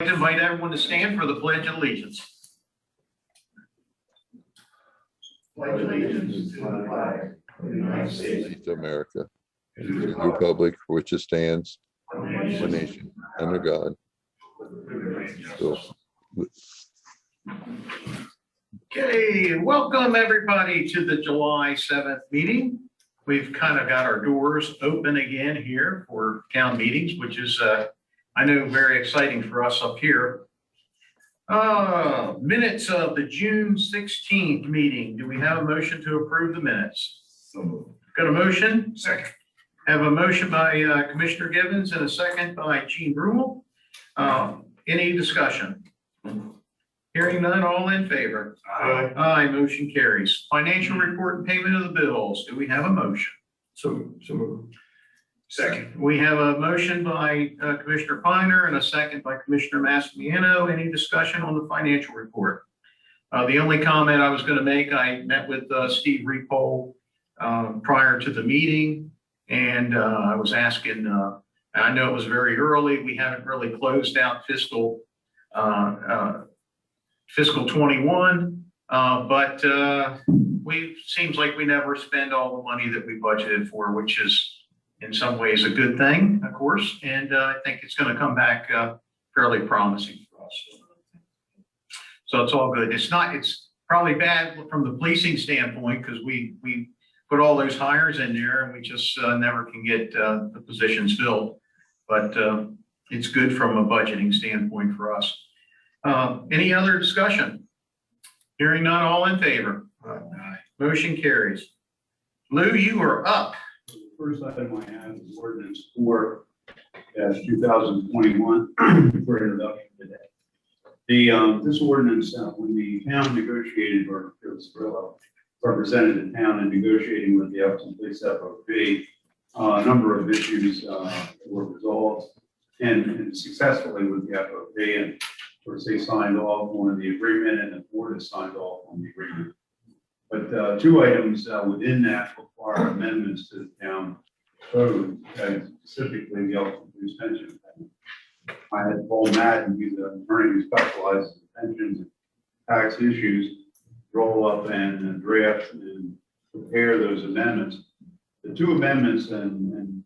To invite everyone to stand for the Pledge of Allegiance. Pledge allegiance to the flag of the United States of America, and to the republic for which it stands, one nation, under God. Okay, welcome everybody to the July 7th meeting. We've kind of got our doors open again here for town meetings, which is I know very exciting for us up here. Minutes of the June 16th meeting. Do we have a motion to approve the minutes? Got a motion? Second. Have a motion by Commissioner Givens and a second by Gene Brummel. Any discussion? Hearing none, all in favor? Aye. Aye, motion carries. Financial report and payment of the bills. Do we have a motion? So Second. We have a motion by Commissioner Piner and a second by Commissioner Massimiano. Any discussion on the financial report? The only comment I was going to make, I met with Steve Repole prior to the meeting, and I was asking, I know it was very early. We haven't really closed out fiscal 21, but seems like we never spend all the money that we budgeted for, which is in some ways a good thing, of course, and I think it's going to come back fairly promising for us. So it's all good. It's probably bad from the policing standpoint because we put all those hires in there and we just never can get the positions filled. But it's good from a budgeting standpoint for us. Any other discussion? Hearing none, all in favor? Aye. Motion carries. Lou, you are up. First item I have is ordinance 4-2021 for introduction today. This ordinance, when the town negotiated, or represented the town in negotiating with the Elkton Police FOP, a number of issues were resolved and successfully with the FOP, and of course they signed off on the agreement and the board has signed off on the agreement. But two items within that require amendments to the town code, specifically the Elkton Police Pension Plan. I had Paul Madden, he's an attorney who specializes in pensions and tax issues, roll up and draft and prepare those amendments. The two amendments, and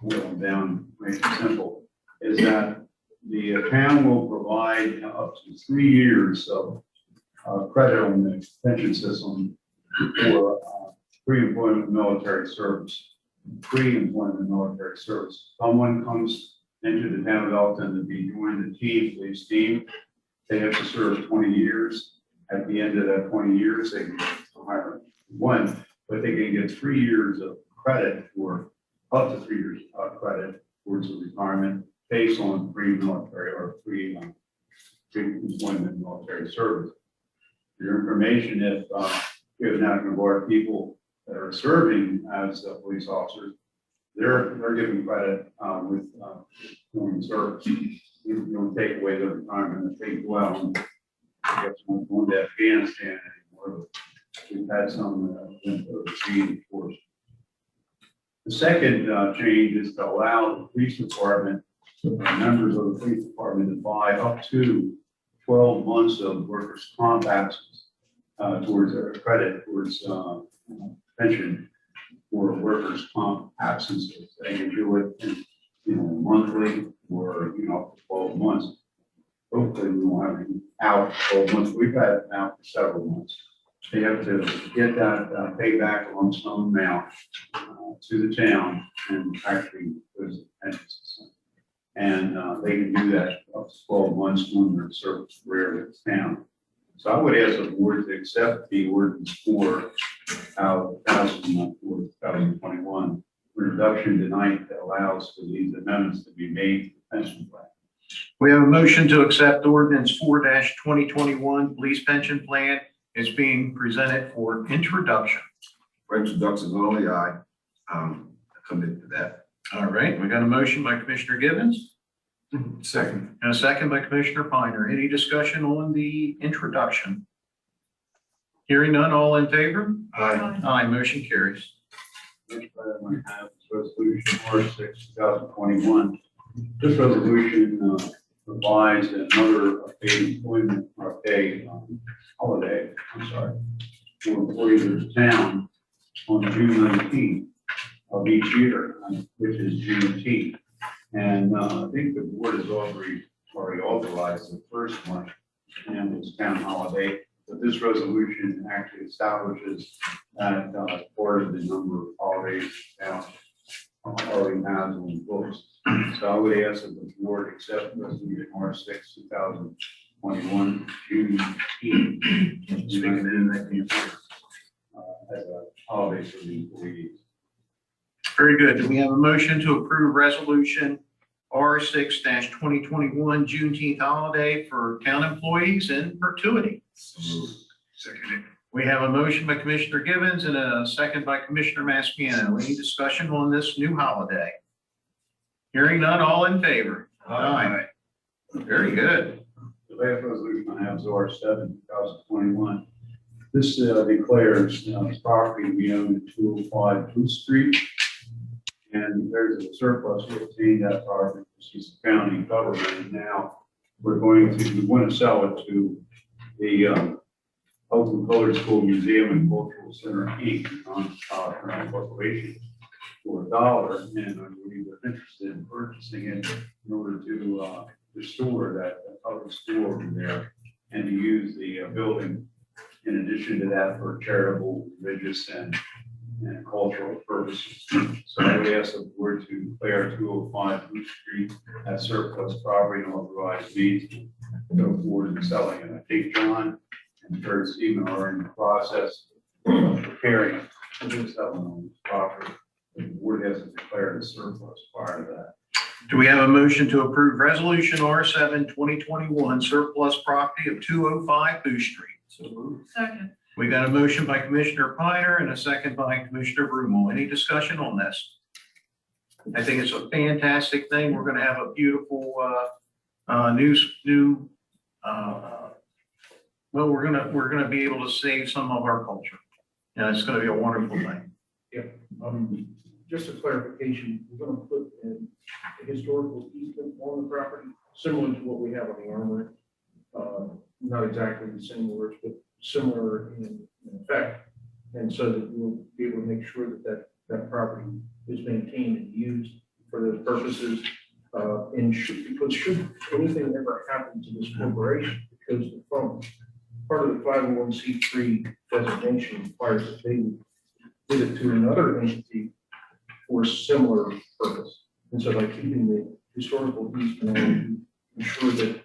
boil them down, make it simple, is that the town will provide up to 3 years of credit on the pension system for pre-employment military service. Pre-employment military service. Someone comes into the town of Elkton to be joining the police team. They have to serve 20 years. At the end of that 20 years, they can hire one, but they can get 3 years of credit for up to 3 years of credit towards the retirement based on pre-military or pre-employment military service. For your information, if we have National Guard people that are serving as police officers, they're given credit with doing service. You don't take away their retirement if they go out and get someone going to Afghanistan anymore. We've had some overseas, of course. The second change is to allow the police department, members of the police department, to buy up to 12 months of workers' comp absence towards their credit towards pension for workers' comp absences. They can do it in, monthly or, for 12 months. Hopefully we won't have any out 12 months. We've had it out for several months. They have to get that payback on some amount to the town and actually goes to the pension system. And they can do that up to 12 months when their service career in the town. So I would ask the board to accept the ordinance 4/2021 introduction tonight that allows for these amendments to be made to the pension plan. We have a motion to accept ordinance 4-2021 police pension plan is being presented for introduction. For introductions only, I commit to that. All right, we got a motion by Commissioner Givens. Second. And a second by Commissioner Piner. Any discussion on the introduction? Hearing none, all in favor? Aye. Aye, motion carries. Next item I have is resolution R6/2021. This resolution revised another paid employment or paid holiday, I'm sorry, for employees of the town on June 19th of each year, which is Juneteenth. And I think the board has already authorized the first one, and it's town holiday. But this resolution actually establishes that part of the number of holidays town already has on the books. So I would ask that the board accept resolution R6, 2021, Juneteenth. As a holiday for the employees. Very good. Do we have a motion to approve resolution R6-2021 Juneteenth holiday for town employees in perpetuity? Second. We have a motion by Commissioner Givens and a second by Commissioner Maspiano. Any discussion on this new holiday? Hearing none, all in favor? Aye. Very good. The last resolution I have is R7, 2021. This declares property we own at 205 Booth Street. And there's a surplus to obtain that property, which is the county government. And now we want to sell it to the Elkton Colored School Museum and Cultural Center, Inc., non-profit corporation, for $1. And I believe they're interested in purchasing it in order to restore that public school over there and to use the building in addition to that for charitable, religious, and cultural purposes. So I would ask the board to declare 205 Booth Street as surplus property and authorize me to go forward and selling it. I think John and Kurt Seaman are in the process of preparing for this settlement on this property. The board hasn't declared a surplus prior to that. Do we have a motion to approve resolution R7-2021 surplus property of 205 Booth Street? So moved. Second. We got a motion by Commissioner Piner and a second by Commissioner Brumel. Any discussion on this? I think it's a fantastic thing. We're going to have a beautiful well, we're gonna be able to save some of our culture, and it's going to be a wonderful thing. Just a clarification, we're going to put in a historical easement on the property, similar to what we have on the armory. Not exactly the same words, but similar in effect. And so that we'll be able to make sure that that property is maintained and used for those purposes. Because should anything ever happen to this corporation, because the fund, part of the 501c3 designation requires that they give it to another entity for a similar purpose. And so by keeping the historical easement on, ensure that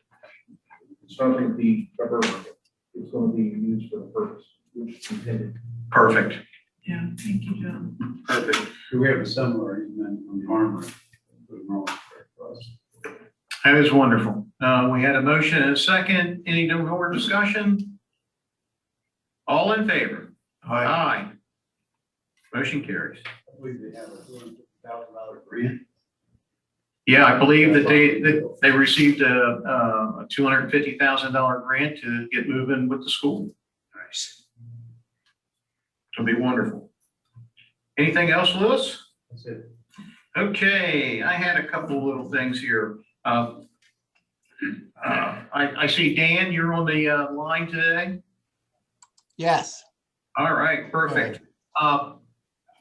it's not going to be a burden. It's going to be used for the purpose which is intended. Perfect. Yeah, thank you, John. Perfect. Do we have a similar easement on the armory? That is wonderful. We had a motion and a second. Any more discussion? All in favor? Aye. Motion carries. I believe they have a $250,000 grant. Yeah, I believe that they received a $250,000 grant to get moving with the school. Nice. It'll be wonderful. Anything else, Lewis? That's it. Okay, I had a couple little things here. I see Dan, you're on the line today. Yes. All right, perfect.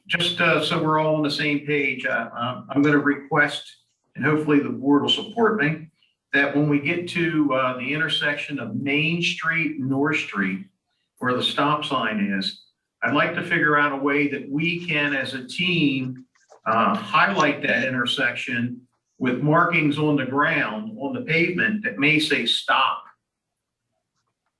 Just so we're all on the same page, I'm going to request, and hopefully the board will support me, that when we get to the intersection of Main Street and North Street, where the stop sign is, I'd like to figure out a way that we can, as a team, highlight that intersection with markings on the ground, on the pavement that may say stop.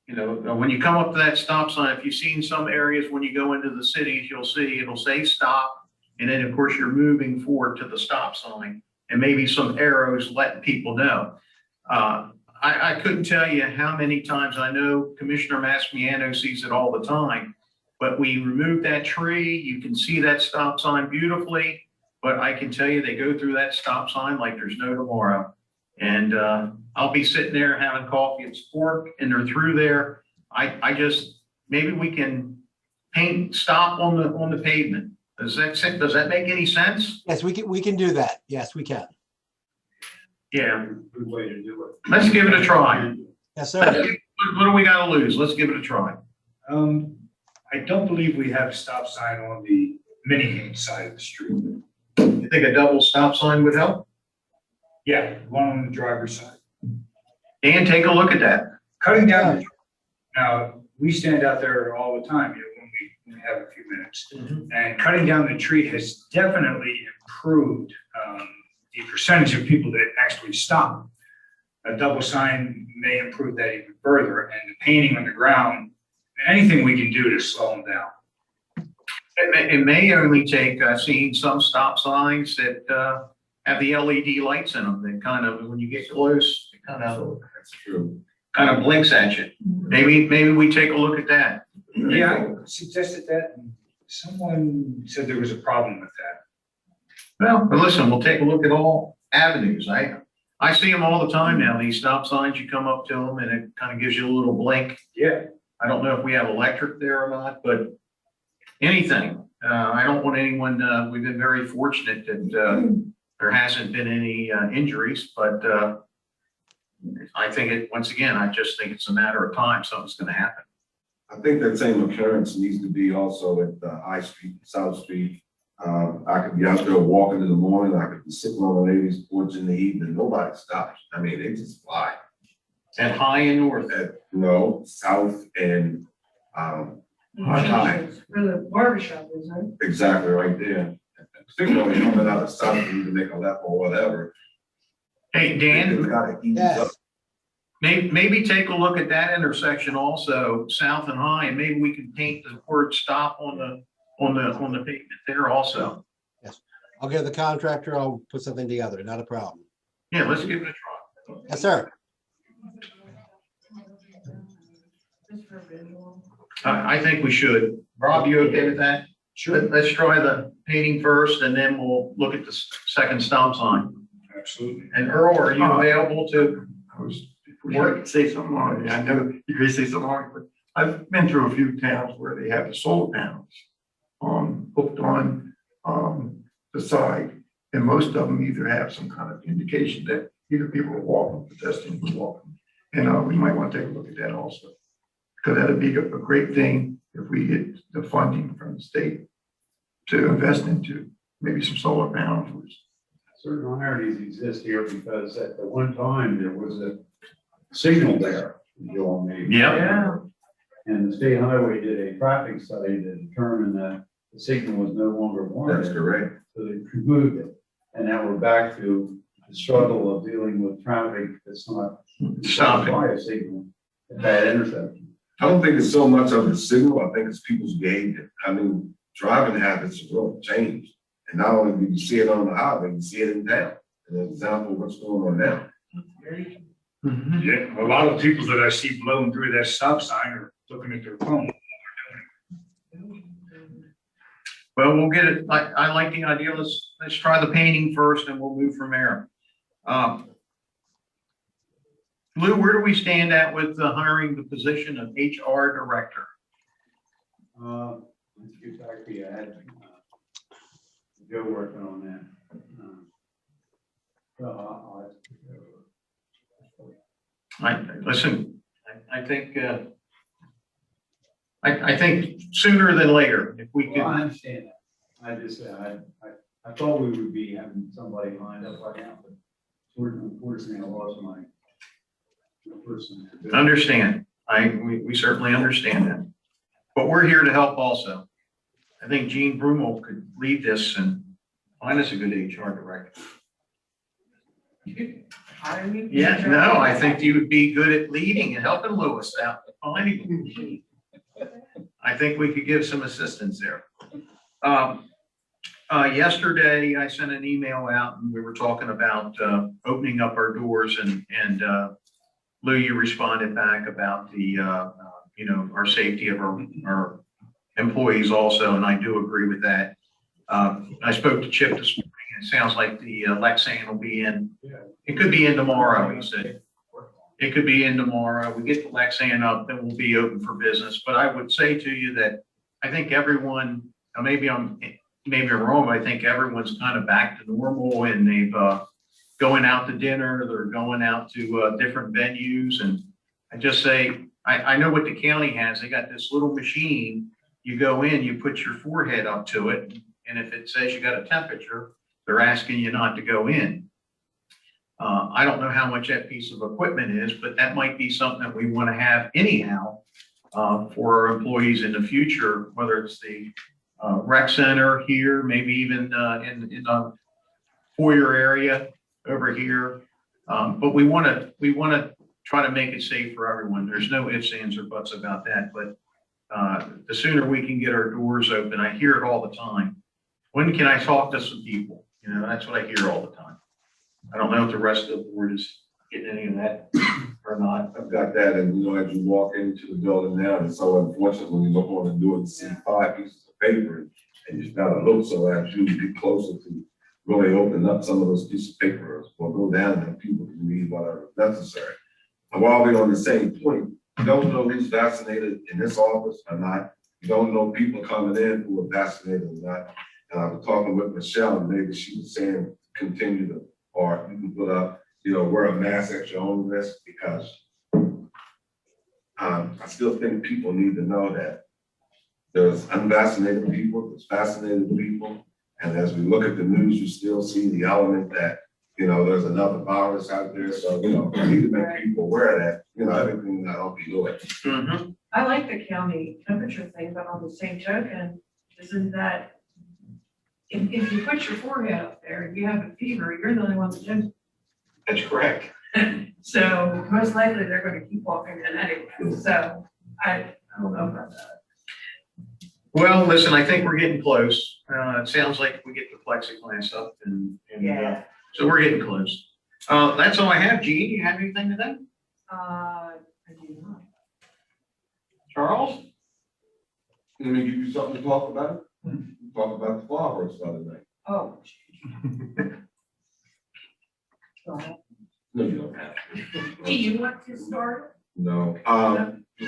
You know, when you come up to that stop sign, if you've seen some areas when you go into the cities, you'll see it'll say stop. And then of course you're moving forward to the stop sign and maybe some arrows letting people know. I couldn't tell you how many times, I know Commissioner Maspiano sees it all the time, but we removed that tree. You can see that stop sign beautifully, but I can tell you they go through that stop sign like there's no tomorrow. And I'll be sitting there having coffee at Sport and they're through there. I just, maybe we can paint stop on the pavement. Does that make any sense? Yes, we can do that. Yes, we can. Yeah, Good way to do it. let's give it a try. Yes, sir. What do we gotta lose? Let's give it a try. I don't believe we have a stop sign on the Minnehaven side of the street. You think a double stop sign would help? Yeah, one on the driver's side. Dan, take a look at that. Cutting down, now, we stand out there all the time, when we have a few minutes. And cutting down the tree has definitely improved the percentage of people that actually stop. A double sign may improve that even further, and the painting on the ground, anything we can do to slow them down. It may only take, I've seen some stop signs that have the LED lights in them that kind of, when you get close, it That's true. kind of blinks at you. Maybe we take a look at that. Yeah, I suggested that, and someone said there was a problem with that. Well, but listen, we'll take a look at all avenues. I see them all the time now, these stop signs, you come up to them and it kind of gives you a little blink. Yeah. I don't know if we have electric there or not, but anything. I don't want anyone, we've been very fortunate that there hasn't been any injuries, but I think once again, I just think it's a matter of time, something's gonna happen. I think that same occurrence needs to be also at High Street, South Street. I could be out there walking in the morning, I could be sitting on a lady's porch in the evening, nobody stops. I mean, they just fly. At High and North. No, South and, High. Where the barber shop is, right? Exactly right there. Particularly coming out of South, you need to make a left or whatever. Hey, Dan, They gotta ease Yes. up. maybe take a look at that intersection also, South and High, and maybe we can paint the word stop on the pavement there also. I'll give the contractor, I'll put something together, not a problem. Yeah, let's give it a try. Yes, sir. Just for visual. I think we should. Rob, you okay with that? Sure. Let's try the painting first and then we'll look at the second stop sign. Absolutely. And Earl, are you available to? I was, before I could say something on it, I know you may say something on it, but I've been through a few towns where they have the solar panels hooked on the side, and most of them either have some kind of indication that either people are walking, pedestrians are walking, and we might want to take a look at that also, because that'd be a great thing if we get the funding from the state to invest into maybe some solar panels. Certain ironies exist here because at the one time there was a signal there, Joel, maybe. Yeah. And the state highway did a traffic study to determine that the signal was no longer That's warranted. correct. So they removed it. And now we're back to the struggle of dealing with traffic that's not Stop it. by a signal at that intersection. I don't think it's so much of the signal, I think it's people's behavior. I mean, driving habits have really changed. And not only do you see it on the highway, you see it in town. An example of what's going on now. Mhm. Yeah, a lot of people that I see blowing through that stop sign are looking at their phone. Well, we'll get it. I like the idea. Let's try the painting first and we'll move from there. Lou, where do we stand at with hiring the position of HR director? Let's get back to you. I had Joe working on that. Listen, I think, I think sooner than later, if we Well, I could. understand that. I just, I thought we would be having somebody lined up right now, but unfortunately, I lost my person. Understand. We certainly understand that. But we're here to help also. I think Gene Brumel could lead this and find us a good HR director. Hire me? Yeah, no, I think you would be good at leading and helping Lewis out, finding him. I think we could give some assistance there. Yesterday, I sent an email out and we were talking about opening up our doors and Lou, you responded back about the, our safety of our employees also, and I do agree with that. I spoke to Chip this morning, and it sounds like the Lexan will be in. It could be in tomorrow, he said. It could be in tomorrow. We get the Lexan up, then we'll be open for business. But I would say to you that I think everyone, maybe I'm wrong, but I think everyone's kind of back to normal and going out to dinner, they're going out to different venues. And I just say, I know what the county has. They got this little machine. You go in, you put your forehead up to it. And if it says you got a temperature, they're asking you not to go in. I don't know how much that piece of equipment is, but that might be something that we want to have anyhow for our employees in the future, whether it's the rec center here, maybe even in the foyer area over here. But we want to try to make it safe for everyone. There's no ifs, ands, or buts about that. But the sooner we can get our doors open, I hear it all the time. When can I talk to some people? You know, that's what I hear all the time. I don't know if the rest of the board is getting any of that or not. I've got that, and you know, as you walk into the building now, it's so unfortunate when you look on the door and see 5 pieces of paper, and you gotta look so as you get closer to really open up some of those pieces of paper, or go down and people can read whatever is necessary. And while we're on the same point, you don't know who's vaccinated in this office or not. You don't know people coming in who are vaccinated or not. And I was talking with Michelle, and maybe she was saying continue to, or you can put up, you know, wear a mask at your own risk, because I still think people need to know that there's unvaccinated people, there's vaccinated people. And as we look at the news, you still see the element that, you know, there's another virus out there. So, you know, we need to make people aware of that, you know, everything that I'll be doing. I like the county temperature thing, but on the same token, isn't that if you put your forehead up there and you have a fever, you're the only one that knows. That's correct. So most likely they're going to keep walking in anyway. So I don't know about that. Well, listen, I think we're getting close. It sounds like we get the plexiglass up and so we're getting close. That's all I have. Gene, you have anything today? I do not. Charles? Let me give you something to talk about. Talk about the flowers the other night. Oh. No, you don't have to. Do you want to start? No.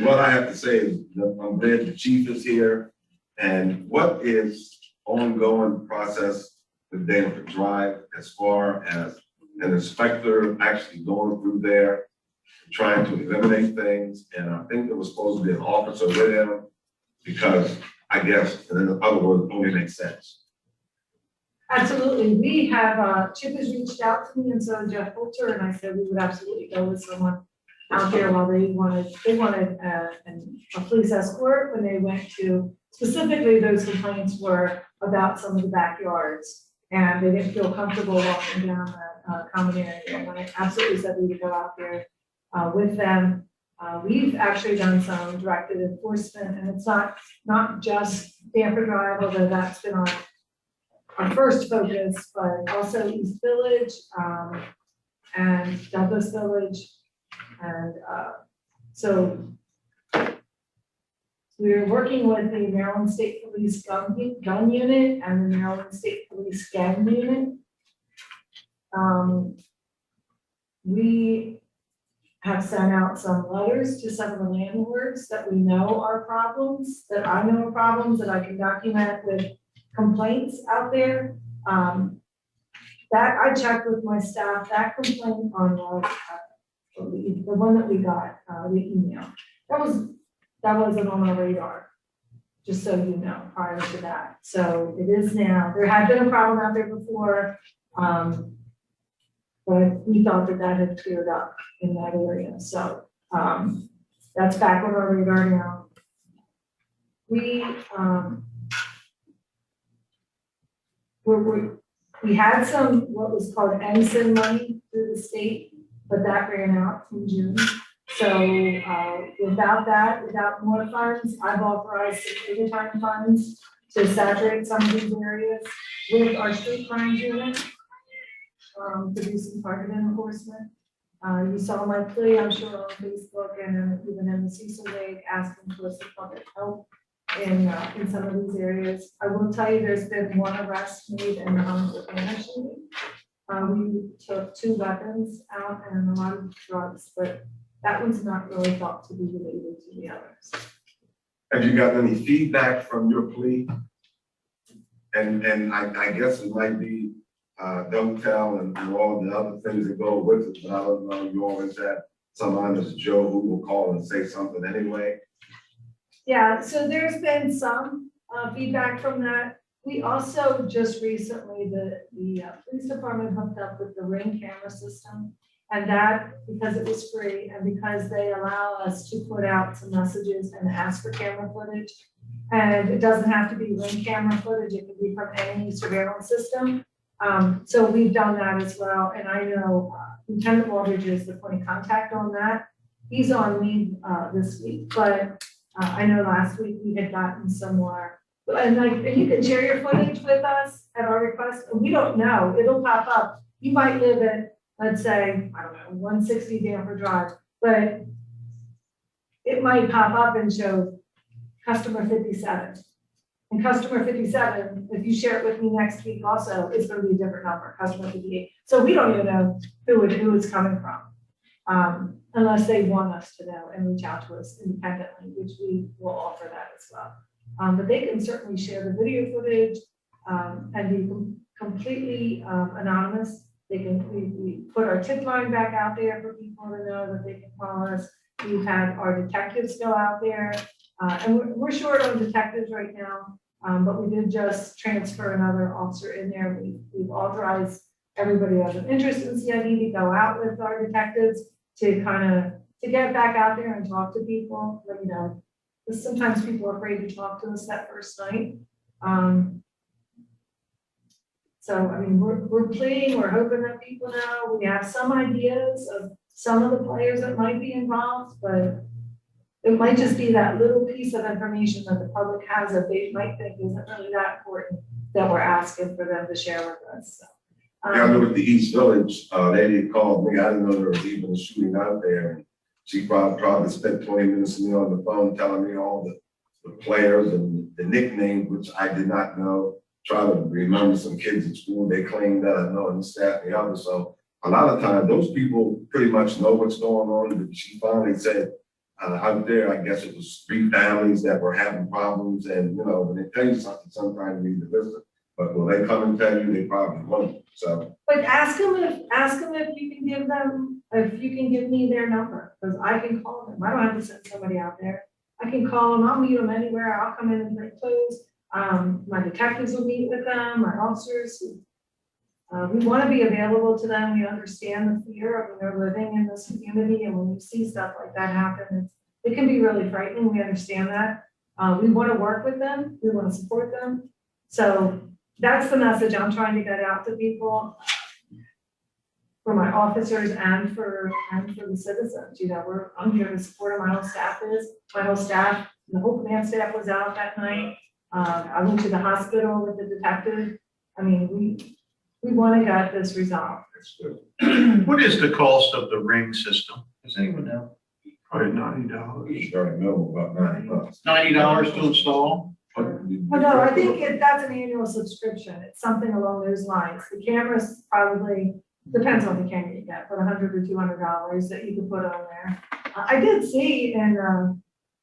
What I have to say is that I'm glad the chief is here. And what is ongoing process with Daniel Drive as far as an inspector actually going through there, trying to eliminate things? And I think there was supposed to be an officer with him, because I guess, and in other words, it only makes sense. Absolutely. We have, Chip has reached out to me, and so Jeff Holter, and I said we would absolutely go with someone out there while they wanted a police escort when they went to, specifically those complaints were about some of the backyards, and they didn't feel comfortable walking down that common area. And I absolutely said we would go out there with them. We've actually done some directed enforcement, and it's not just Damper Drive, although that's been our first focus, but also East Village and Douglas Village. And so we're working with the Maryland State Police gun unit and the Maryland State Police gang unit. We have sent out some letters to some of the landlords that we know are problems, that I know are problems, that I can document with complaints out there. That I checked with my staff, that complaint on the one that we got, the email, that wasn't on our radar, just so you know, prior to that. So it is now. There had been a problem out there before, but we thought that had cleared up in that area. So that's back on our radar now. We had some what was called ensign money through the state, but that ran out in June. So without that, without more funds, I've authorized some overtime funds to saturate some of these areas with our street crimes unit, to do some targeted enforcement. You saw my plea, I'm sure, on Facebook and even in the Cecil League, asking for some public help in some of these areas. I will tell you, there's been one arrest made in the Spanish League. We took 2 weapons out and a lot of drugs, but that one's not really thought to be related to the others. Have you gotten any feedback from your plea? And I guess it might be don't tell and all the other things that go with it. But I don't know, you always have some honest Joe who will call and say something anyway. Yeah, so there's been some feedback from that. We also just recently, the police department hooked up with the Ring camera system. And that, because it was free and because they allow us to put out some messages and ask for camera footage. And it doesn't have to be Ring camera footage, it can be from any surveillance system. So we've done that as well. And I know Lieutenant Waldridge is the point of contact on that. He's on leave this week, but I know last week we had gotten some more. And like, if you can share your footage with us at our request, and we don't know, it'll pop up. You might live at, let's say, I don't know, 160 Danforth Drive, but it might pop up and show customer 57. And customer 57, if you share it with me next week also, it's going to be a different number, customer 58. So we don't even know who it's coming from, unless they want us to know and reach out to us independently, which we will offer that as well. But they can certainly share the video footage and be completely anonymous. They can, we put our tip line back out there for people to know that they can call us. We've had our detectives go out there, and we're short on detectives right now, but we did just transfer another officer in there. We've authorized everybody who has an interest in CID to go out with our detectives to to get back out there and talk to people. But, you know, sometimes people are afraid to talk to us that first night. So, I mean, we're pleading, we're hoping that people know. We have some ideas of some of the players that might be involved, but it might just be that little piece of information that the public has that they might think isn't really that important that we're asking for them to share with us. So, Yeah, I know with the East Village, they called me. I didn't know there was even a shooting out there. And she probably spent 20 minutes with me on the phone telling me all the players and the nicknames, which I did not know. Try to remember some kids at school they claimed that I know, and this, that, and the other. So a lot of times those people pretty much know what's going on. But she finally said out there, I guess it was 3 families that were having problems. And, you know, when they tell you something, sometimes you need to listen. But when they come and tell you, they probably won't. So. But ask them if you can give them, if you can give me their number, because I can call them. I don't have to send somebody out there. I can call them. I'll meet them anywhere. I'll come in and bring clothes. My detectives will meet with them, my officers. We want to be available to them. We understand the fear of when they're living in this community, and when you see stuff like that happen, it can be really frightening. We understand that. We want to work with them. We want to support them. So that's the message I'm trying to get out to people, for my officers and for the citizens. You know, I'm here to support my whole staff my whole staff, the whole command staff was out that night. I went to the hospital with the detective. I mean, we want to get this resolved. What is the cost of the Ring system? Does anyone know? Probably $90. Starting middle, about $90. $90 to install? Oh, no, I think that's an annual subscription. It's something along those lines. The cameras probably, depends on the camera you get, but $100 or $200 that you can put on there. I did see, and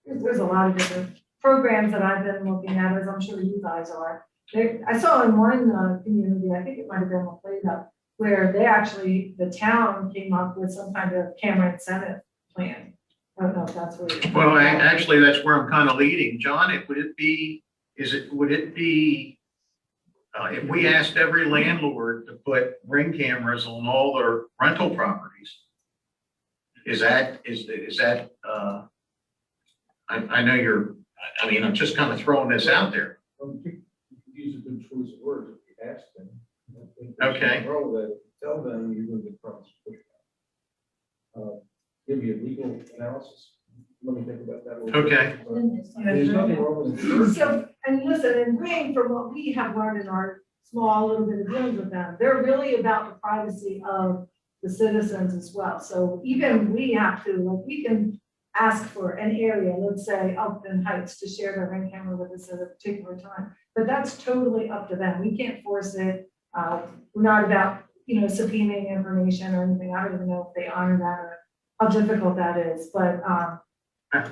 there's a lot of different programs that I've been looking at, as I'm sure you guys are. I saw in one community, I think it might have been La Plata, where the town came up with some kind of camera incentive plan. I don't know if that's where. Well, actually, that's where I'm kind of leading. John, would it be, if we asked every landlord to put Ring cameras on all their rental properties? Is that, I know I'm just kind of throwing this out there. Use a good choice of words if you ask them. Okay. Roll that, tell them you're going to get promise pushback. Give you a legal analysis. Let me think about that. A little bit. Okay. There's nothing wrong with it. So, and listen, in Ring, from what we have learned in our small little bit of dealings with them, they're really about the privacy of the citizens as well. So even we have to, like, we can ask for an area, let's say Elkton Heights, to share their Ring camera with us at a particular time. But that's totally up to them. We can't force it. We're not about, subpoenaing information or anything. I don't even know if they honor that or how difficult that is. But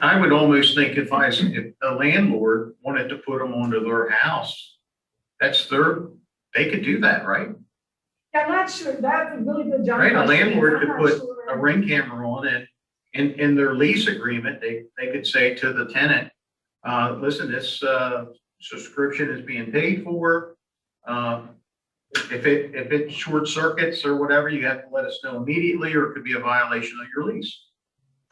I would almost think if a landlord wanted to put them onto their house, they could do that, right? I'm not sure, that's a really good job. Right, a landlord I'm could not put sure. a ring camera on and in their lease agreement, they could say to the tenant, listen, this, subscription is being paid for. If it short circuits or whatever, you have to let us know immediately, or it could be a violation of your lease.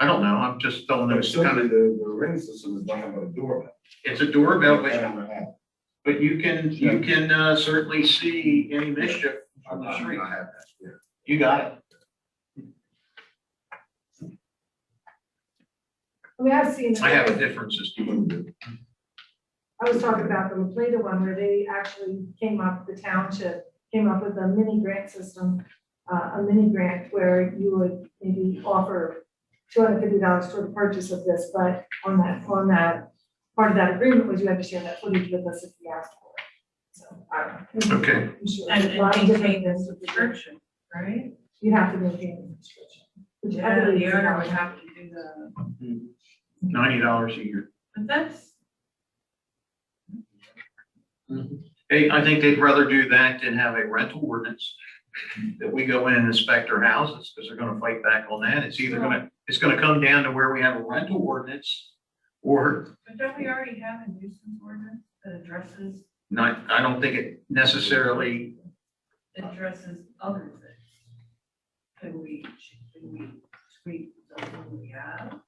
I don't know, I'm just throwing those kind Certainly, of, the ring system is nothing but a doorbell. it's a doorbell, I but you can certainly see any mischief on the street. have that, yeah. You got it. I mean, I've seen. I have a different system. I was talking about the La Plata one where they actually the township came up with a mini grant system, a mini grant where you would maybe offer $250 for the purchase of this, but on that, part of that agreement was you had to share that footage with us if you asked for it. So, I don't know. Okay. I'm sure And there's a lot of different maintain the things with the subscription, right? You have to maintain the subscription. which I Yeah, believe the is owner not- would have to do the, $90 a year. but that's, Hey, I think they'd rather do that than have a rental ordinance that we go in and inspect their houses, because they're gonna fight back on that. It's gonna come down to where we have a rental ordinance, or but don't we already have a nuisance ordinance that addresses not, I don't think it necessarily, other things? Can we tweak the one we have?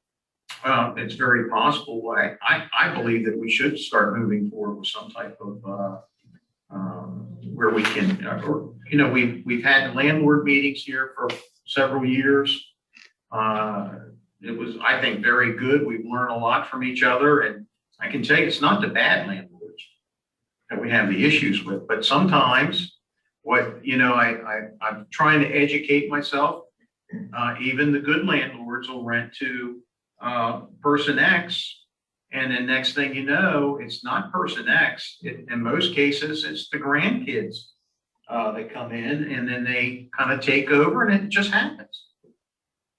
it's very possible. I believe that we should start moving forward with some type of, where we can, or, we've had landlord meetings here for several years. It was, I think, very good. We've learned a lot from each other, and I can tell you, it's not the bad landlords that we have the issues with, but sometimes I'm trying to educate myself. Even the good landlords will rent to person X, and then next thing you know, it's not person X. In most cases, it's the grandkids that come in, and then they kind of take over, and it just happens.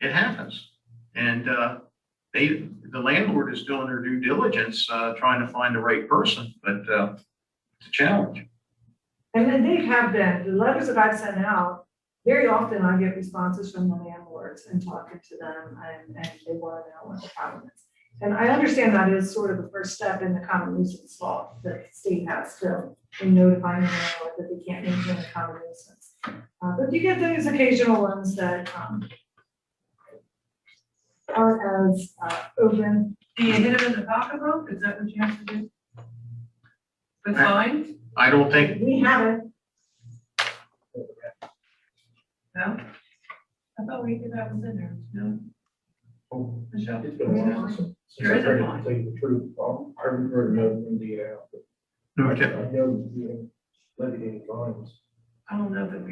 It happens, and the landlord is doing their due diligence, trying to find the right person, but it's a challenge. And then they have been, the letters that I've sent out, very often I get responses from the landlords and talking to them, and they want to know what the problem is. And I understand that is sort of the first step in the common nuisance law that the state has to, in notifying the landlord that they can't maintain a common nuisance. But you get those occasional ones that aren't as open. Do you hit them in the pocketbook? Is that what you have to do? With fines? I don't think, We haven't. No? I thought we did that was in there, no? Michelle? It's been a while since There I is a heard fine. it, tell you the truth. I haven't heard another Indiana out, but okay. I know we haven't levied any fines. I don't know that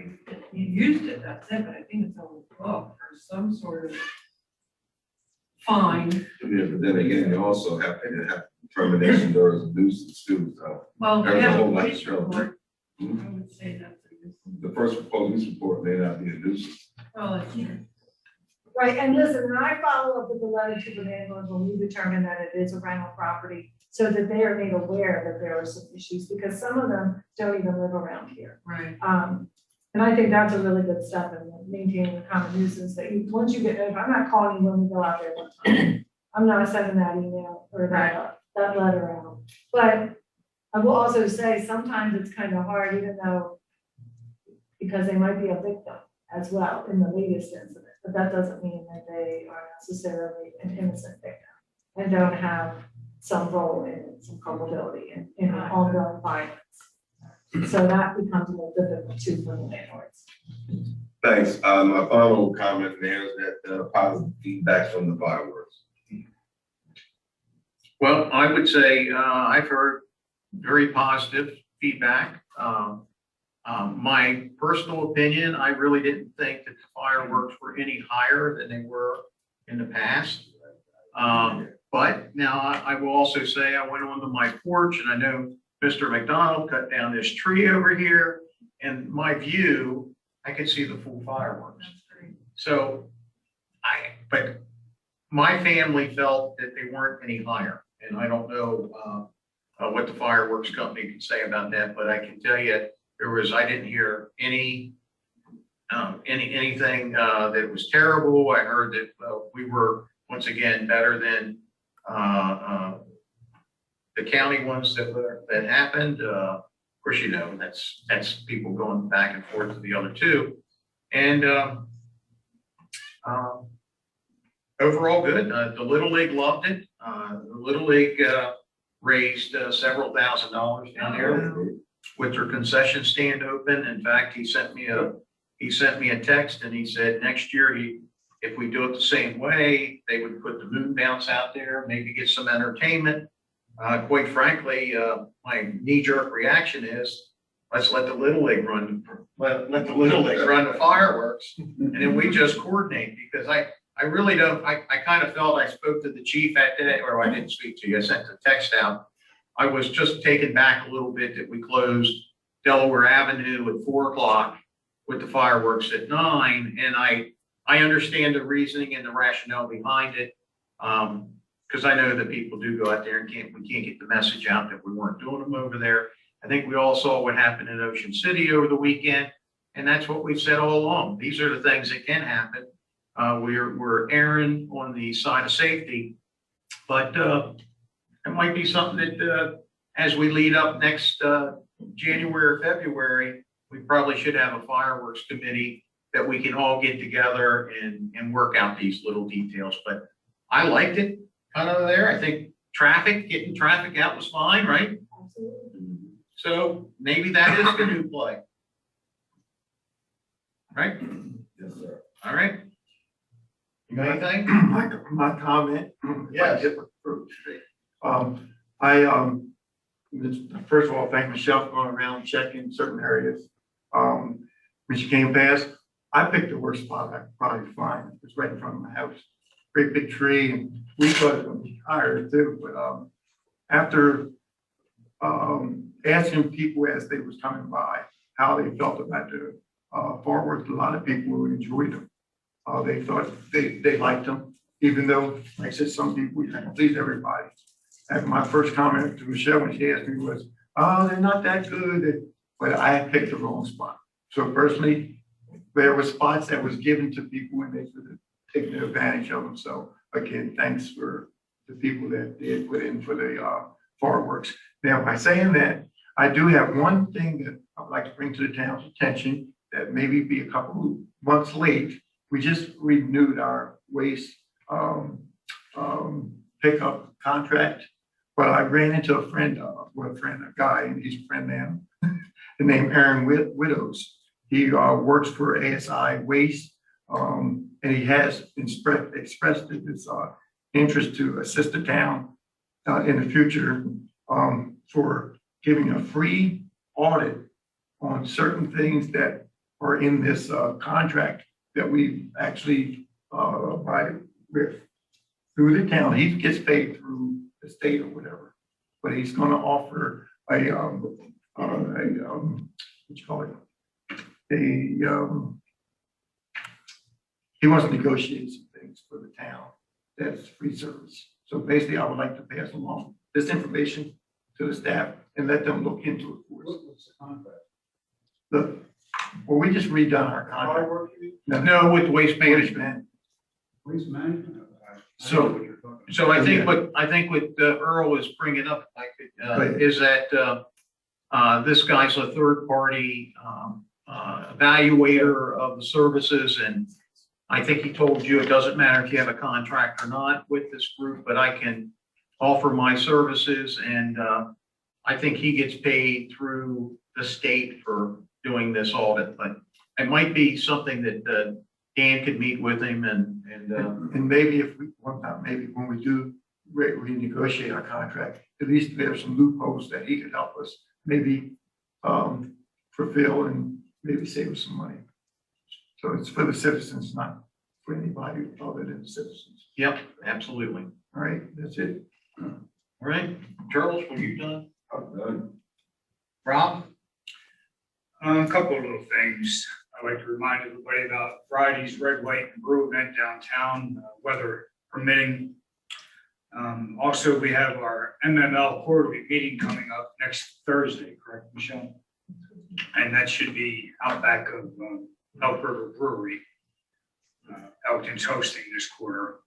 you used it, that's it, but I think it's on the book or some sort of fine. Yeah, but then again, you also have to have termination there as a nuisance too, so. Well, There's we a have a whole lot police to go. report. I Mhm. would say that's a nuisance. The first police report may not be a nuisance. Well, it's, Right, and listen, when I follow up with the letter to the landlord, when we determine that it is a rental property, so that they are made aware that there are some issues, because some of them don't even live around here. right. And I think that's a really good step in maintaining a common nuisance, that you, once you get notified, I'm not calling you when we go out there one time. I'm not sending that email or that letter out. But I will also say, sometimes it's kind of hard, even though, because they might be a victim as well in the latest incident, but that doesn't mean that they are necessarily an innocent victim and don't have some role in some culpability in ongoing violence. So that becomes a little difficult too for the landlords. Thanks. My final comment there is that positive feedback from the fireworks. Well, I would say, I've heard very positive feedback. My personal opinion, I really didn't think that the fireworks were any higher than they were in the past. But now I will also say I went onto my porch, and I know Mr. McDonald cut down this tree over here, and my view, I could see the full fireworks. That's great. So but my family felt that they weren't any higher, and I don't know what the fireworks company can say about that, but I can tell you, I didn't hear any anything that was terrible. I heard that we were once again better than the county ones that happened. Of course, you know, that's people going back and forth to the other two. And overall good. The Little League loved it. The Little League raised several $1,000s down there with their concession stand open. In fact, he sent me a text and he said next year if we do it the same way, they would put the moon bounce out there, maybe get some entertainment. Quite frankly, my knee-jerk reaction is let's let the Little League run the fireworks, and then we just coordinate, because I really don't, I kind of felt, I spoke to the chief that day, or I didn't speak to you, I sent the text out. I was just taken back a little bit that we closed Delaware Avenue at 4 o'clock with the fireworks at 9. And I understand the reasoning and the rationale behind it. Because I know that people do go out there and we can't get the message out that we weren't doing them over there. I think we all saw what happened in Ocean City over the weekend. And that's what we've said all along. These are the things that can happen. We're erring on the side of safety, but it might be something that as we lead up next January or February, we probably should have a fireworks committee that we can all get together and work out these little details. But I liked it kind of there. I think getting traffic out was fine, right? Absolutely. So maybe that is the new play. Right? Yes, sir. All right. You got anything? My comment. Yes. First of all, thank Michelle for going around checking certain areas. When she came past, I picked the worst spot I could probably find. It was right in front of my house. Great big tree, and we thought it would be higher too, but after asking people as they was coming by how they felt about the fireworks, a lot of people enjoyed them. They thought they liked them, even though, like I said, some people, you can't please everybody. And my first comment to Michelle when she asked me was, "Oh, they're not that good," but I had picked the wrong spot. So personally, there were spots that was given to people and they could have taken advantage of them. So again, thanks for the people that did put in for the fireworks. Now, by saying that, I do have one thing that I would like to bring to the town's attention that maybe be a couple of months late. We just renewed our waste pickup contract, but I ran into a guy, and he's a friend now, named Aaron Widows. He works for ASI Waste, and he has expressed his interest to assist the town in the future for giving a free audit on certain things that are in this contract that we actually abided with through the town. He gets paid through the state or whatever, but he's going to offer what you call it? He wants to negotiate some things for the town that's free service. So basically, I would like to pass along this information to the staff and let them look into it for us. What's the contract? Well, we just redone our contract. Firework, you mean? No, with waste management. Waste management? So- I know what you're talking about. So I think what Earl was bringing up, Right. is that this guy's a third party evaluator of the services, and I think he told you it doesn't matter if you have a contract or not with this group, but I can offer my services, and I think he gets paid through the state for doing this audit. But it might be something that Dan could meet with him And maybe if we, maybe when we do renegotiate our contract, at least there's some loopholes that he could help us maybe fulfill and maybe save us some money. So it's for the citizens, not for anybody other than the citizens. Yep, absolutely. All right, that's it. All right, Charles, were you done? I'm done. Rob? A couple of little things. I'd like to remind everybody about Friday's Red, White, and Brew event downtown, weather permitting. Also, we have our MML quarterly meeting coming up next Thursday, correct, Michelle? And that should be out back of Elk River Brewery. Elkton's hosting this quarter.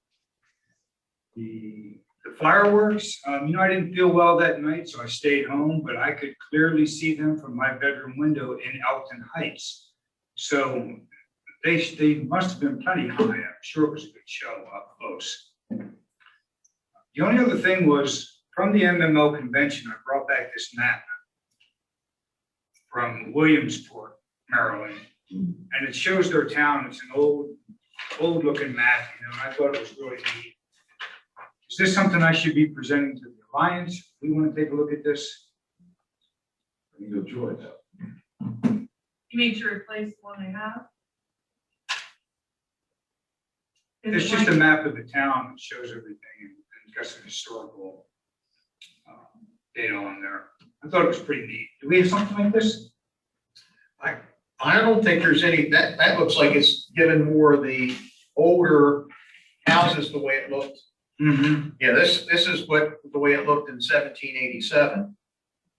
The fireworks, I didn't feel well that night, so I stayed home, but I could clearly see them from my bedroom window in Elkton Heights. So they must have been plenty high. I'm sure it was a good show up close. The only other thing was, from the MMO convention, I brought back this map from Williamsport, Maryland, and it shows their town. It's an old looking map, and I thought it was really neat. Is this something I should be presenting to the Alliance? We want to take a look at this? You go, George. You mean to replace the one they have? Is It's it just a like- map of the town that shows everything and got some historical data on there. I thought it was pretty neat. Do we have something like this? I don't think there's any, that looks like it's given more of the older houses the way it looked. Mm-hmm. Yeah, this is the way it looked in 1787.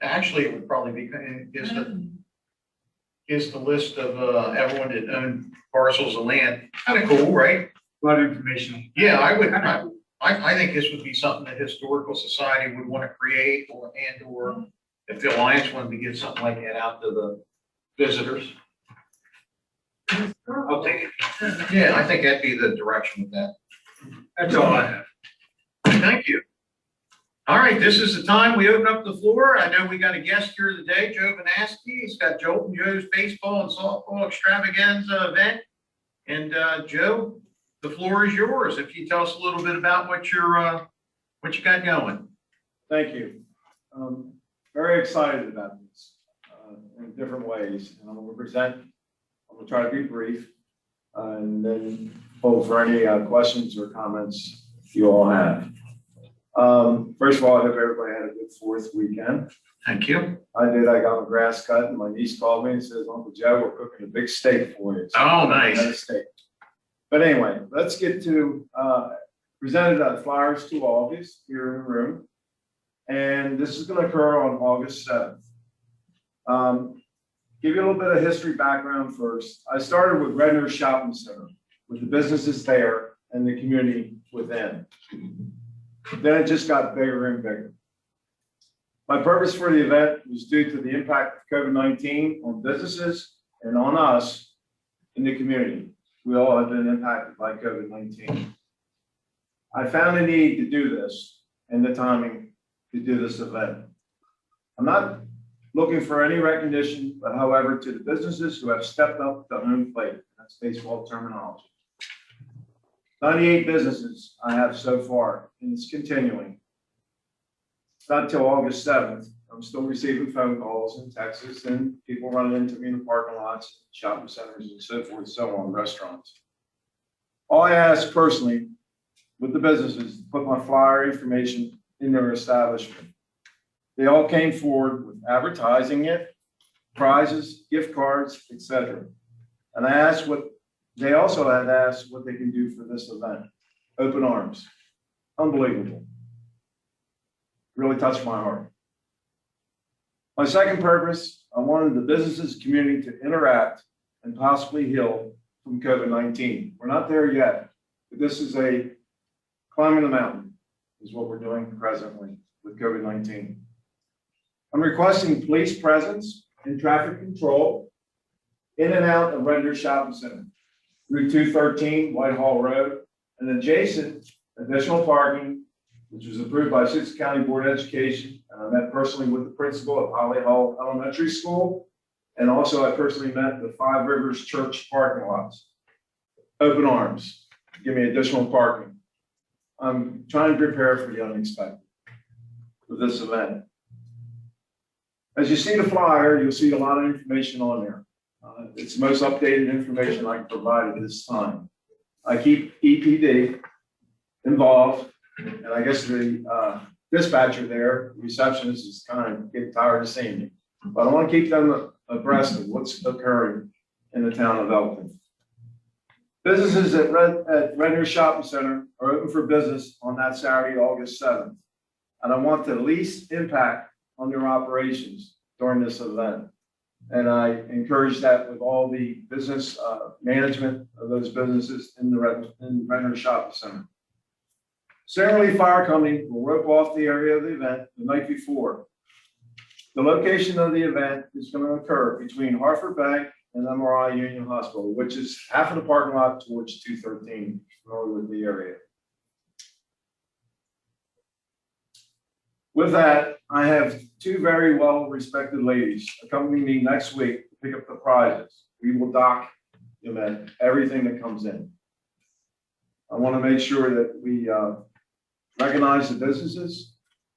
Actually, it would probably be, is the list of everyone that owned parcels of land. Kind of cool, right? A lot of information. Yeah, I think this would be something that Historical Society would want to create or if the Alliance wanted to give something like that out to the visitors. I'll take it. Yeah, I think that'd be the direction with that. That's all I have. Thank you. All right, this is the time we open up the floor. I know we got a guest here today, Joe Vanaski. He's got Jolt and Joe's baseball and softball extravaganza event. And Joe, the floor is yours. If you tell us a little bit about what you got going. Thank you. Very excited about this in different ways. And I'm gonna try to be brief and then hold for any questions or comments you all have. First of all, I hope everybody had a good 4th weekend. Thank you. I did. I got my grass cut and my niece called me and says, Uncle Joe, we're cooking a big steak for you. So Oh, nice. I had a steak. But anyway, let's get to presented flyers to August here in the room. And this is going to occur on August 7th. Give you a little bit of history background first. I started with Redner Shopping Center, with the businesses there and the community within. Then it just got bigger and bigger. My purpose for the event was due to the impact of COVID-19 on businesses and on us in the community. We all have been impacted by COVID-19. I found the need to do this and the timing to do this event. I'm not looking for any recognition, but however, to the businesses who have stepped up to home plate. That's baseball terminology. 98 businesses I have so far, and it's continuing. It's not until August 7th. I'm still receiving phone calls in Texas and people running into me in the parking lots, shopping centers, and so forth, so on, restaurants. All I ask personally with the businesses to put my flyer information in their establishment. They all came forward with advertising it, prizes, gift cards, etc. And I asked they also had asked what they can do for this event. Open arms. Unbelievable. Really touched my heart. My second purpose, I wanted the businesses community to interact and possibly heal from COVID-19. We're not there yet, but this is a climbing the mountain is what we're doing presently with COVID-19. I'm requesting police presence and traffic control in and out of Redner Shopping Center, Route 213, Whitehall Road, and adjacent additional parking, which was approved by Sussex County Board of Education. And I met personally with the principal of Holly Hall Elementary School. And also I personally met the Five Rivers Church parking lots. Open arms, give me additional parking. I'm trying to prepare for the unexpected with this event. As you see the flyer, you'll see a lot of information on there. It's the most updated information I can provide at this time. I keep EPD involved, and I guess the dispatcher there, the receptionist, is kind of getting tired of seeing me. But I want to keep them abreast of what's occurring in the town of Elkton. Businesses at Redner Shopping Center are open for business on that Saturday, August 7th. And I want the least impact on their operations during this event. And I encourage that with all the business management of those businesses in the Renner Shopping Center. Similarly, fire company will rope off the area of the event the night before. The location of the event is going to occur between Hartford Bank and MRI Union Hospital, which is half of the parking lot towards 213, familiar with the area. With that, I have two very well-respected ladies accompanying me next week to pick up the prizes. We will document everything that comes in. I want to make sure that we recognize the businesses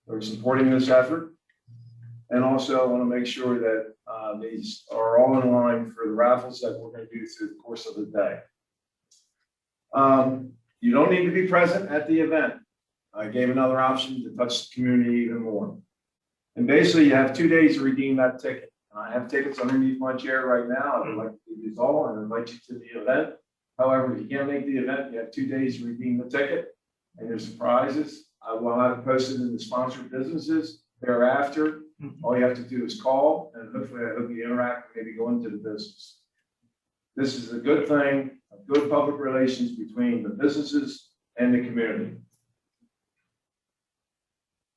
that are supporting this effort. And also I want to make sure that these are all in line for the raffles that we're going to do through the course of the day. You don't need to be present at the event. I gave another option to touch the community even more. And basically you have 2 days to redeem that ticket. I have tickets underneath my chair right now. I would like to do these all and invite you to the event. However, if you can't make the event, you have 2 days to redeem the ticket. And there's prizes. I will have it posted in the sponsored businesses thereafter. All you have to do is call, and hopefully I hope you interact and maybe go into the business. This is a good thing, a good public relations between the businesses and the community.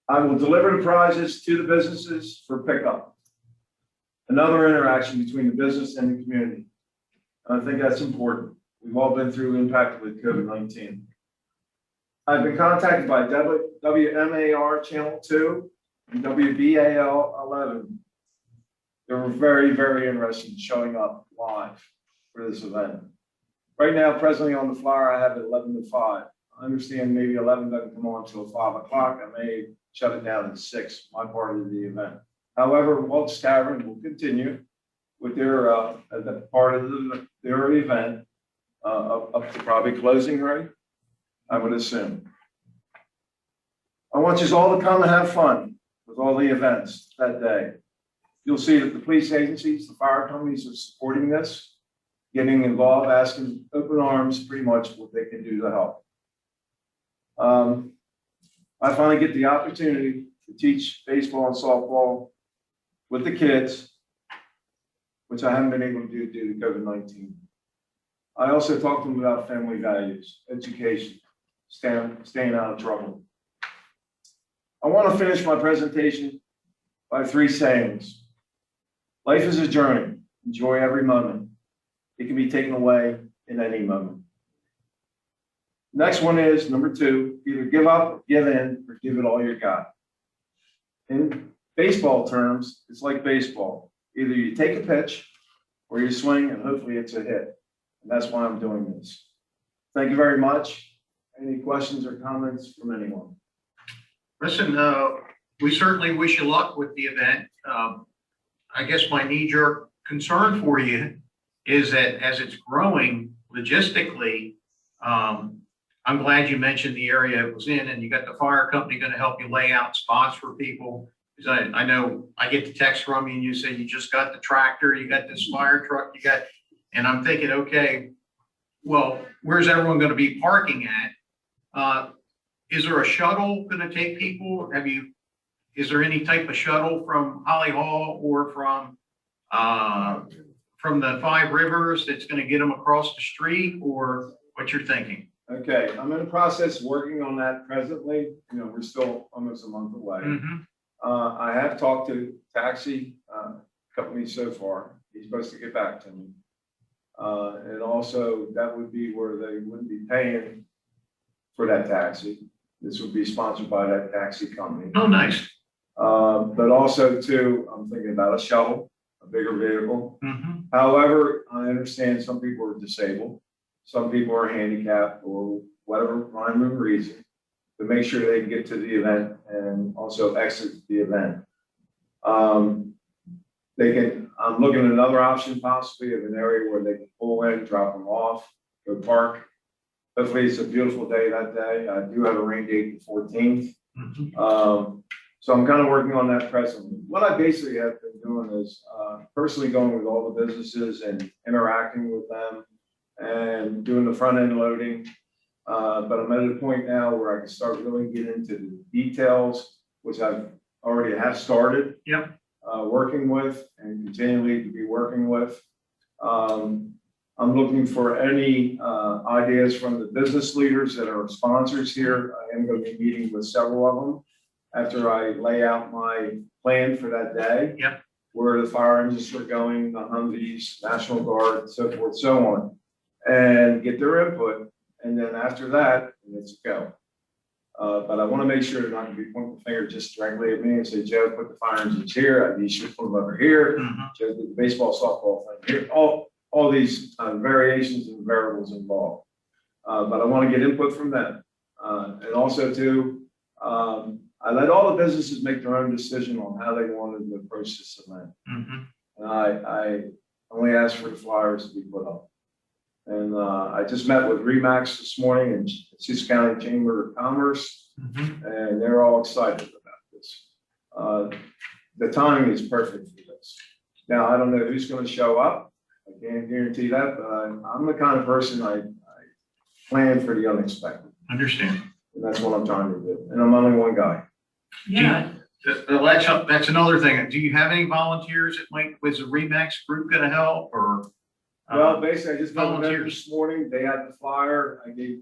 I will deliver the prizes to the businesses for pickup. Another interaction between the business and the community. I think that's important. We've all been through impact with COVID-19. I've been contacted by WMAR Channel 2 and WBAL 11. They were very, very interested in showing up live for this event. Right now, presently on the flyer, I have it 11 to 5. I understand maybe 11 doesn't come on until 5 o'clock. I may shut it down at 6, my part of the event. However, Walt's Tavern will continue with their part of their event up to probably closing, right? I would assume. I want you all to come and have fun with all the events that day. You'll see that the police agencies, the fire companies are supporting this, getting involved, asking open arms pretty much what they can do to help. I finally get the opportunity to teach baseball and softball with the kids, which I haven't been able to do due to COVID-19. I also talk to them about family values, education, staying out of trouble. I want to finish my presentation by 3 sayings. Life is a journey. Enjoy every moment. It can be taken away in any moment. Next one is number 2, either give up, give in, or give it all you got. In baseball terms, it's like baseball. Either you take a pitch or you swing and hopefully it's a hit. And that's why I'm doing this. Thank you very much. Any questions or comments from anyone? Listen, we certainly wish you luck with the event. I guess my knee-jerk concern for you is that as it's growing logistically, I'm glad you mentioned the area it was in, and you got the fire company going to help you lay out spots for people. Because I know I get the text from you and you say you just got the tractor, you got this fire truck, and I'm thinking, okay, well, where's everyone going to be parking at? Is there a shuttle going to take people? Is there any type of shuttle from Holly Hall or from the 5 Rivers that's going to get them across the street, or what you're thinking? Okay, I'm in the process of working on that presently. You know, we're still almost a month away. I have talked to taxi companies so far. He's supposed to get back to me. And also that would be where they wouldn't be paying for that taxi. This would be sponsored by that taxi company. Oh, nice. But also too, I'm thinking about a shuttle, a bigger vehicle. However, I understand some people are disabled. Some people are handicapped or whatever rhyme or reason, to make sure they can get to the event and also exit the event. I'm looking at another option possibly of an area where they can pull in, drop them off, go park. Hopefully it's a beautiful day that day. I do have a rain date the 14th. So I'm kind of working on that presently. What I basically have been doing is personally going with all the businesses and interacting with them and doing the front end loading. But I'm at a point now where I can start really getting into the details, which I've already have started. Yep. working with and continually to be working with. I'm looking for any ideas from the business leaders that are sponsors here. I am going to be meeting with several of them after I lay out my plan for that day. Yep. Where the fire engines are going, the Humvees, National Guard, so forth, so on, and get their input. And then after that, let's go. But I want to make sure they're not going to be pointing the finger just directly at me and say, Joe, put the fire engines here. You should put them over here. Joe, did the baseball, softball thing here. All these variations and variables involved. But I want to get input from them. And also too, I let all the businesses make their own decision on how they wanted to approach this event. And I only asked for the flyers to be put up. And I just met with Remax this morning in South County Chamber of Commerce, and they're all excited about this. The timing is perfect for this. Now, I don't know who's going to show up. I can't guarantee that, but I'm the kind of person I plan for the unexpected. Understand. And that's what I'm trying to do. And I'm only one guy. Yeah, That's another thing. Do you have any volunteers that might, was the Remax group gonna help or? Well, basically, I just got them volunteers. this morning. They had the flyer. I gave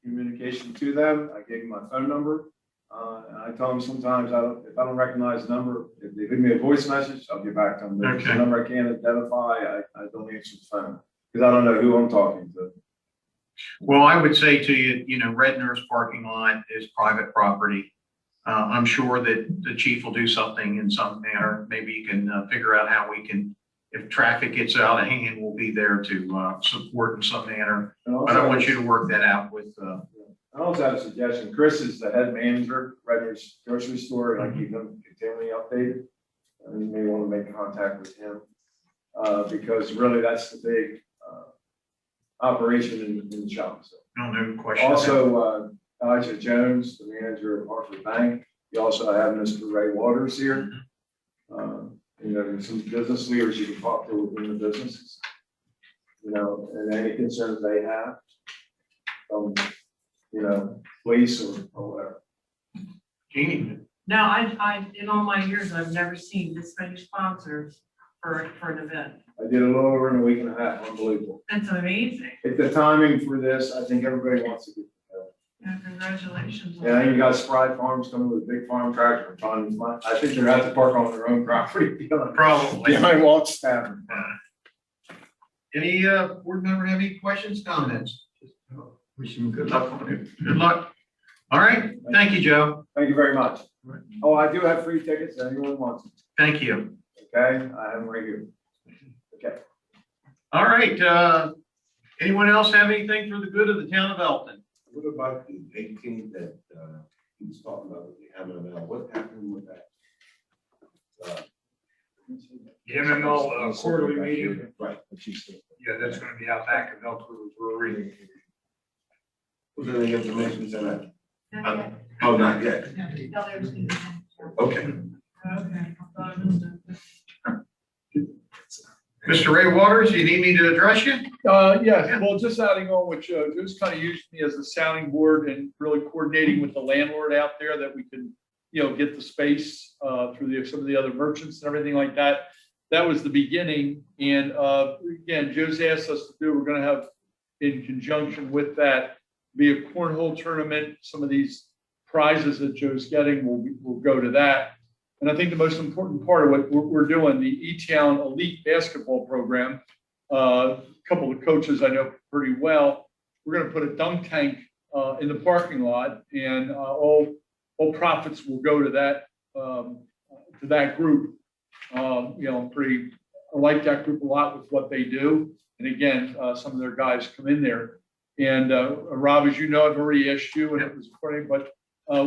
communication to them. I gave them my phone number. And I tell them sometimes if I don't recognize the number, if they give me a voice message, I'll get back to them. If it's a Okay. number I can't identify, I don't answer the phone because I don't know who I'm talking to. Well, I would say to you, Redner's parking lot is private property. I'm sure that the chief will do something in some manner. Maybe you can figure out how we can, if traffic gets out of hand, we'll be there to support in some manner. And But I also- want you to work that out with, I also have a suggestion. Chris is the head manager, Redner's grocery store, and I keep him continually updated. And you may want to make contact with him, because really that's the big, operation in the shop. So. no question. Also, Elijah Jones, the manager of Hartford Bank. You also have Mr. Ray Waters here. Some business leaders you can talk to within the businesses. And any concerns they have. Police or whatever. Jeannie, now, I, in all my years, I've never seen this many sponsors for an event. I did a little over in a week and a half, unbelievable. That's amazing. If the timing for this, I think everybody wants to get together. Yeah, congratulations. Yeah, you got Spry Farms coming with a big farm tractor and finding money. I think they're at the park on their own property. probably. Behind Walt's Tavern. Any board member have any questions, comments? Wish him good luck on it. Good luck. All right. Thank you, Joe. Thank you very much. Oh, I do have free tickets if anyone wants them. Thank you. Okay, I have them right here. Okay. All right. Anyone else have anything for the good of the town of Elkton? What about the 18th that he was talking about with the MML? What happened with that? The MML quarterly meeting, Right. yeah, that's gonna be out back at Elkton Brewery. Was there any information to that? Not yet. Oh, not yet. No, there was no- Okay. Okay. I thought it was Mr. Ray Waters, you need me to address you? Yes, well, just adding on what Joe, just kind of used me as a sounding board and really coordinating with the landlord out there that we could, get the space through some of the other merchants and everything like that. That was the beginning. And again, Joe's asked us to do, we're going to have in conjunction with that, be a cornhole tournament. Some of these prizes that Joe's getting will go to that. And I think the most important part of what we're doing, the E-Town Elite Basketball Program, a couple of coaches I know pretty well, we're going to put a dunk tank in the parking lot, and all profits will go to that group. I like that group a lot with what they do. And again, some of their guys come in there. And Rob, as you know, I've already asked you, and it was recording, but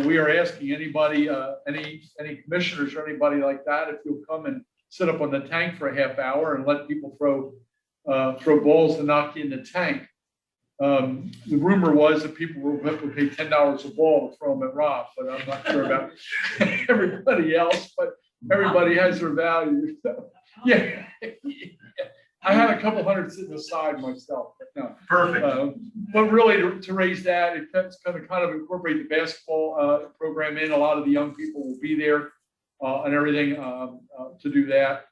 we are asking anybody, any commissioners or anybody like that, if you'll come and sit up on the tank for a half hour and let people throw balls to knock in the tank. The rumor was that people would pay $10 a ball to throw them at Rob, but I'm not sure about everybody else, but everybody has their value. So, yeah. I had a couple hundred sitting aside myself, but no. Perfect. But really to raise that, it's going to kind of incorporate the basketball program in. A lot of the young people will be there and everything. to do that.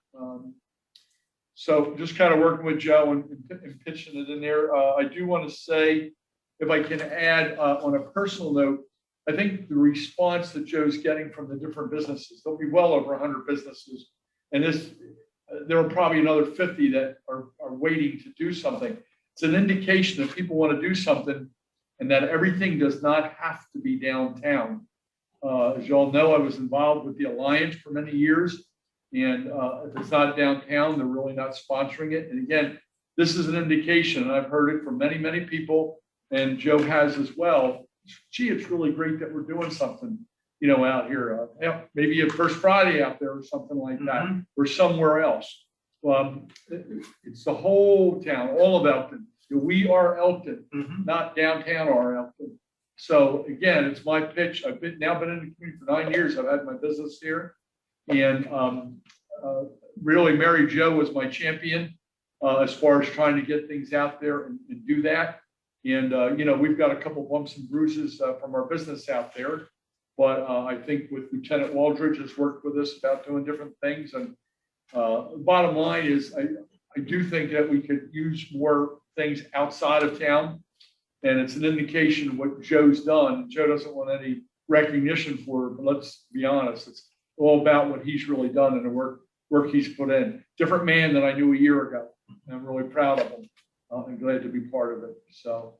So just kind of working with Joe and pitching it in there. I do want to say, if I can add on a personal note, I think the response that Joe's getting from the different businesses, there'll be well over 100 businesses. And there are probably another 50 that are waiting to do something. It's an indication that people want to do something and that everything does not have to be downtown. As you all know, I was involved with the Alliance for many years. And if it's not downtown, they're really not sponsoring it. And again, this is an indication, and I've heard it from many, many people, and Joe has as well. Gee, it's really great that we're doing something, out here. Maybe a First Friday out there or something like that, or somewhere else. It's the whole town, all of Elkton. We are Elkton, not downtown or Elkton. So again, it's my pitch. I've been in the community for 9 years. I've had my business here. And really, Mary Jo was my champion as far as trying to get things out there and do that. And, we've got a couple bumps and bruises from our business out there. But I think with Lieutenant Waldridge has worked with us about doing different things. And the bottom line is I do think that we could use more things outside of town. And it's an indication of what Joe's done. Joe doesn't want any recognition for it, but let's be honest. It's all about what he's really done and the work he's put in. Different man than I knew a year ago. And I'm really proud of him. I'm glad to be part of it. So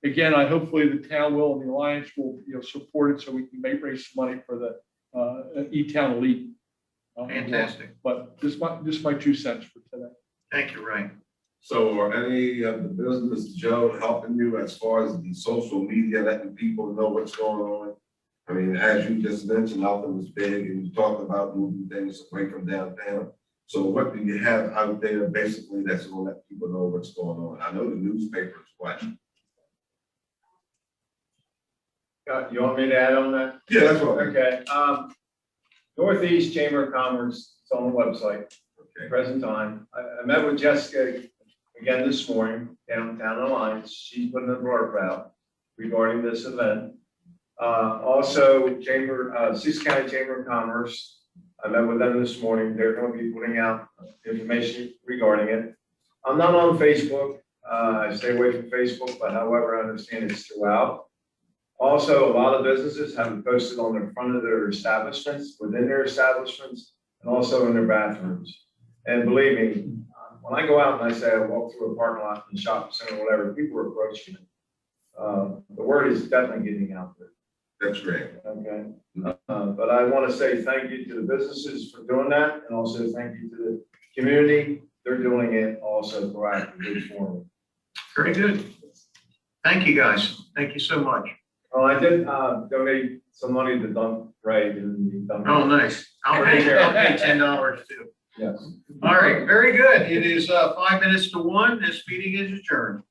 again, hopefully the town will and the Alliance will support it so we can raise some money for the E-Town Elite. Fantastic. But just my 2 cents for today. Thank you, Ray. So are any of the business, Joe, helping you as far as the social media, letting people know what's going on? I mean, as you just mentioned, Elkton was big and you talked about moving things away from downtown. So what do you have out there basically that's going to let people know what's going on? I know the newspaper is watching. You want me to add on that? Yeah, that's what. Okay. Northeast Chamber of Commerce, it's on the website. Okay. Present time. I met with Jessica again this morning, downtown Alliance. She's putting a blurb out regarding this event. Also, Sioux County Chamber of Commerce. I met with them this morning. They're going to be putting out information regarding it. I'm not on Facebook. I stay away from Facebook, but however, I understand it's throughout. Also, a lot of businesses have it posted on the front of their establishments, within their establishments, and also in their bathrooms. And believe me, when I go out and I say I walk through a parking lot in the shopping center or whatever, people are approaching it. The word is definitely getting out there. That's great. Okay. But I want to say thank you to the businesses for doing that, and also thank you to the community. They're doing it also proactively for me. Very good. Thank you, guys. Thank you so much. Oh, I did donate some money to Dump Ray in the dump. Oh, nice. I'll pay $10 too. Yes. All right, very good. It is 5 minutes to 1. This meeting is adjourned.